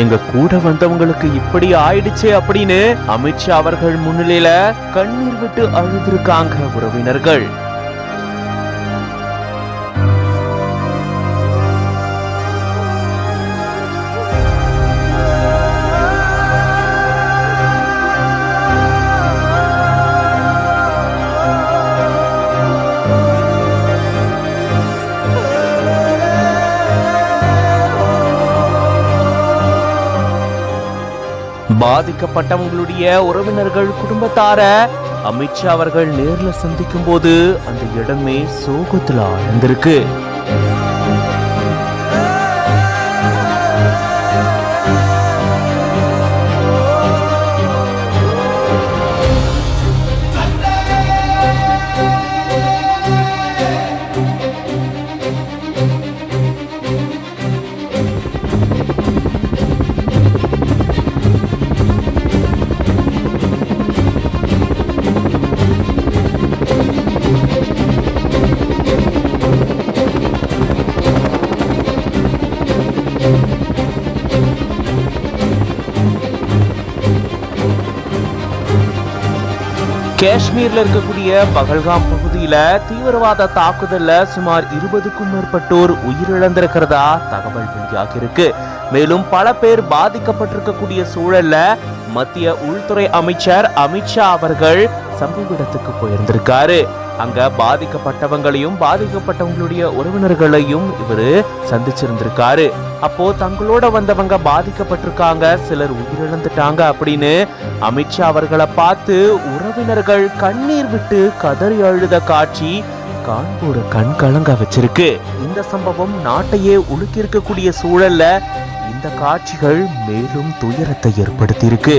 எங்க கூட வந்தவங்களுக்கு இப்படி ஆயிடுச்சே அப்படின்னு அமித்ஷா அவர்கள் முன்னிலையில கண்ணீர் விட்டு அழுதிருக்காங்க உறவினர்கள். பாதிக்கப்பட்டவங்களுடைய உறவினர்கள் குடும்பத்தார அமித்ஷா அவர்கள் நேர்ல சந்திக்கும் போது அந்த இடமே சோகத்துல ஆழ்ந்திருக்கு. காஷ்மீர்ல இருக்கக்கூடிய பகல்காம் பகுதியில தீவிரவாத தாக்குதல்ல சுமார் 20க்கும் மேற்பட்டோர் உயிரிழந்திருக்கிறதா தகவல் வெளியாகி இருக்கு. மேலும் பல பேர் பாதிக்கப்பட்டிருக்கக்கூடிய சூழல்ல மத்திய உள்துறை அமைச்சர் அமித்ஷா அவர்கள் சம்பவ இடத்துக்கு போயிருந்திருக்காரு. அங்க பாதிக்கப்பட்டவங்களையும் பாதிக்கப்பட்டவங்களுடைய உறவினர்களையும் இவரு சந்திச்சிருந்திருக்காரு. அப்போ தங்களோட வந்தவங்க பாதிக்கப்பட்டிருக்காங்க, சிலர் உயிரிழந்துட்டாங்க அப்படின்னு அமித்ஷா அவர்களை பார்த்து உறவினர்கள் கண்ணீர் விட்டு கதறி அழுத காட்சி காண்போர கண் கலங்க வச்சிருக்கு. இந்த சம்பவம் நாட்டையே உலுக்கி இருக்கக்கூடிய சூழல்ல இந்த காட்சிகள் மேலும் துயரத்தை ஏற்படுத்தி இருக்கு.